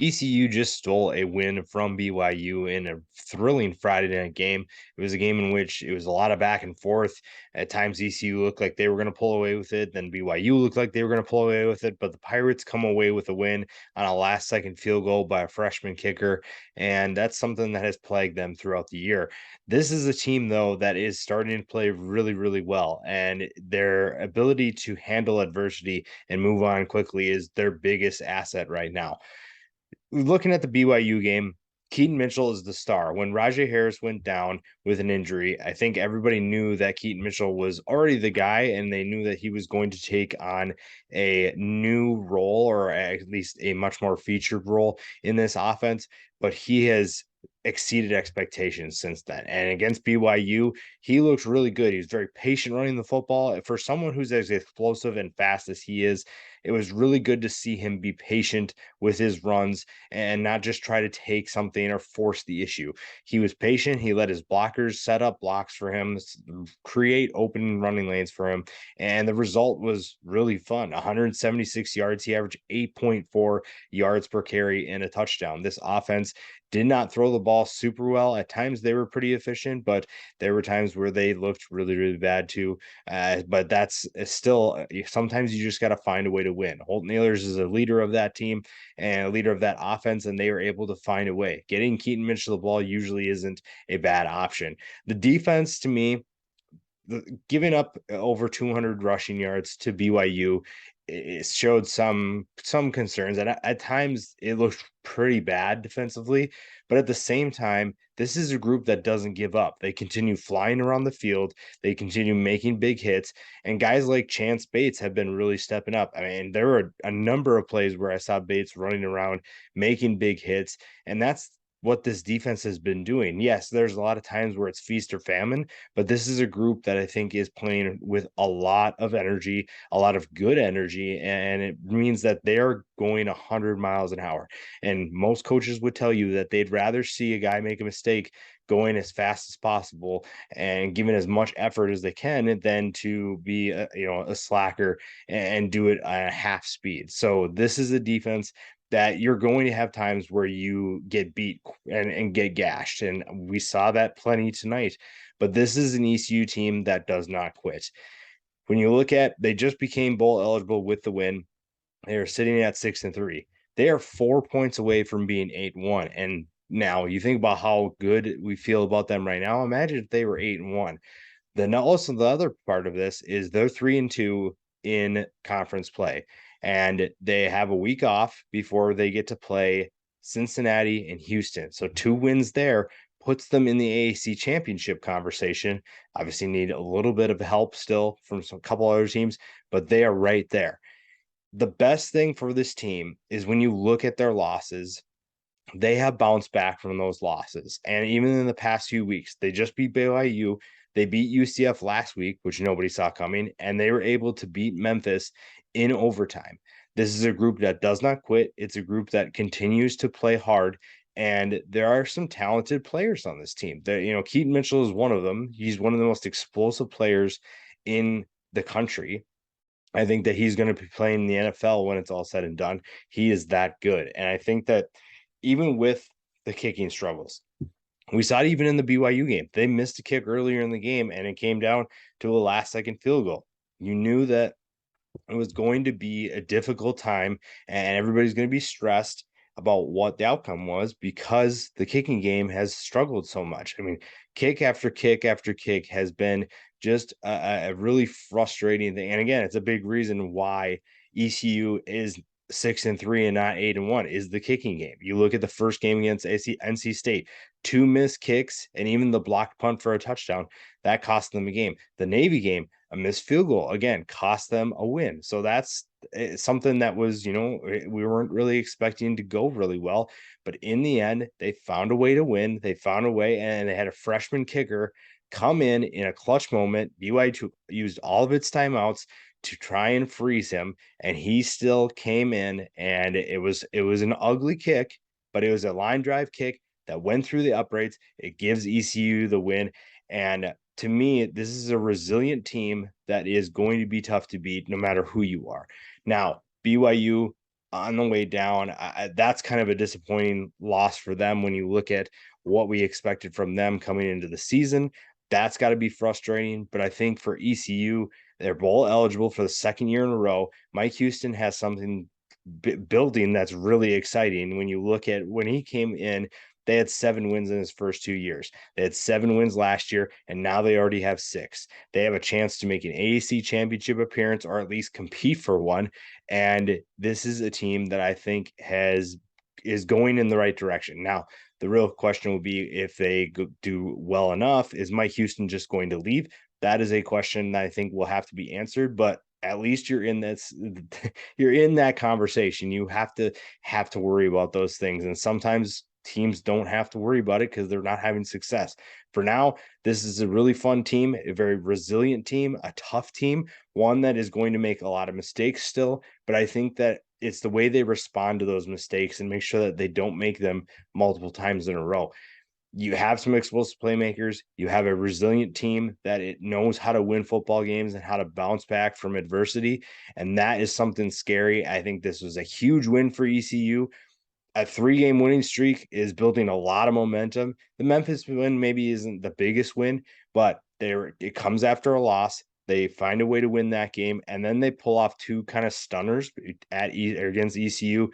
ECU just stole a win from BYU in a thrilling Friday night game. It was a game in which it was a lot of back and forth. At times, ECU looked like they were going to pull away with it. Then BYU looked like they were going to pull away with it. But the Pirates come away with a win on a last second field goal by a freshman kicker. And that's something that has plagued them throughout the year. This is a team, though, that is starting to play really, really well. And their ability to handle adversity and move on quickly is their biggest asset right now. Looking at the BYU game, Keaton Mitchell is the star. When Rajay Harris went down with an injury, I think everybody knew that Keaton Mitchell was already the guy, and they knew that he was going to take on a new role, or at least a much more featured role in this offense. But he has exceeded expectations since then. And against BYU, he looks really good. He's very patient running the football. For someone who's as explosive and fast as he is, it was really good to see him be patient with his runs and not just try to take something or force the issue. He was patient. He let his blockers set up blocks for him, create open running lanes for him. And the result was really fun. 176 yards. He averaged 8.4 yards per carry and a touchdown. This offense did not throw the ball super well. At times they were pretty efficient, but there were times where they looked really, really bad too. But that's still, sometimes you just got to find a way to win. Holton Ahlers is a leader of that team and a leader of that offense, and they were able to find a way. Getting Keaton Mitchell the ball usually isn't a bad option. The defense, to me, giving up over 200 rushing yards to BYU, it showed some concerns, and at times it looked pretty bad defensively. But at the same time, this is a group that doesn't give up. They continue flying around the field. They continue making big hits, and guys like Chance Bates have been really stepping up. I mean, there were a number of plays where I saw Bates running around making big hits, and that's what this defense has been doing. Yes, there's a lot of times where it's feast or famine, but this is a group that I think is playing with a lot of energy, a lot of good energy, and it means that they're going 100 miles an hour. And most coaches would tell you that they'd rather see a guy make a mistake going as fast as possible and giving as much effort as they can than to be a slacker and do it at half speed. So this is a defense that you're going to have times where you get beat and get gashed. And we saw that plenty tonight. But this is an ECU team that does not quit. When you look at, they just became bowl eligible with the win. They are sitting at 6-3. They are 4 points away from being 8-1. And now you think about how good we feel about them right now. Imagine if they were 8-1. Then also the other part of this is they're 3-2 in conference play, and they have a week off before they get to play Cincinnati and Houston. So 2 wins there puts them in the AAC championship conversation. Obviously, need a little bit of help still from some couple other teams, but they are right there. The best thing for this team is when you look at their losses, they have bounced back from those losses. And even in the past few weeks, they just beat BYU. They beat UCF last week, which nobody saw coming, and they were able to beat Memphis in overtime. This is a group that does not quit. It's a group that continues to play hard. And there are some talented players on this team. Keaton Mitchell is one of them. He's one of the most explosive players in the country. I think that he's going to be playing in the NFL when it's all said and done. He is that good. And I think that even with the kicking struggles, we saw it even in the BYU game. They missed a kick earlier in the game, and it came down to a last second field goal. You knew that it was going to be a difficult time, and everybody's going to be stressed about what the outcome was because the kicking game has struggled so much. I mean, kick after kick after kick has been just a really frustrating thing. And again, it's a big reason why ECU is 6-3 and not 8-1 is the kicking game. You look at the first game against NC State, 2 missed kicks and even the blocked punt for a touchdown that cost them a game. The Navy game, a missed field goal again cost them a win. So that's something that was, we weren't really expecting to go really well, but in the end, they found a way to win. They found a way, and they had a freshman kicker come in a clutch moment. BYU used all of its timeouts to try and freeze him, and he still came in, and it was an ugly kick, but it was a line drive kick that went through the uprights. It gives ECU the win. And to me, this is a resilient team that is going to be tough to beat no matter who you are. Now, BYU on the way down. That's kind of a disappointing loss for them when you look at what we expected from them coming into the season. That's got to be frustrating. But I think for ECU, they're bowl eligible for the second year in a row. Mike Houston has something building that's really exciting. When you look at when he came in, they had 7 wins in his first 2 years. They had 7 wins last year, and now they already have 6. They have a chance to make an AAC championship appearance or at least compete for one. And this is a team that I think is going in the right direction. Now, the real question will be if they do well enough, is Mike Houston just going to leave? That is a question that I think will have to be answered, but at least you're in this you're in that conversation. You have to worry about those things, and sometimes teams don't have to worry about it because they're not having success. For now, this is a really fun team, a very resilient team, a tough team, one that is going to make a lot of mistakes still, but I think that it's the way they respond to those mistakes and make sure that they don't make them multiple times in a row. You have some explosive playmakers. You have a resilient team that it knows how to win football games and how to bounce back from adversity. And that is something scary. I think this was a huge win for ECU. A 3-game winning streak is building a lot of momentum. The Memphis win maybe isn't the biggest win, but it comes after a loss. They find a way to win that game, and then they pull off 2 kind of stunners against ECU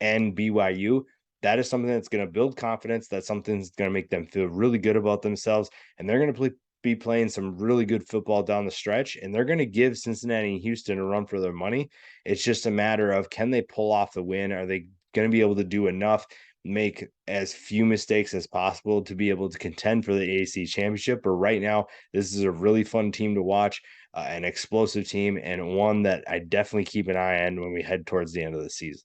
and BYU. That is something that's going to build confidence. That's something that's going to make them feel really good about themselves, and they're going to be playing some really good football down the stretch, and they're going to give Cincinnati and Houston a run for their money. It's just a matter of, can they pull off the win? Are they going to be able to do enough, make as few mistakes as possible to be able to contend for the AAC championship? But right now, this is a really fun team to watch, an explosive team, and one that I definitely keep an eye on when we head towards the end of the season.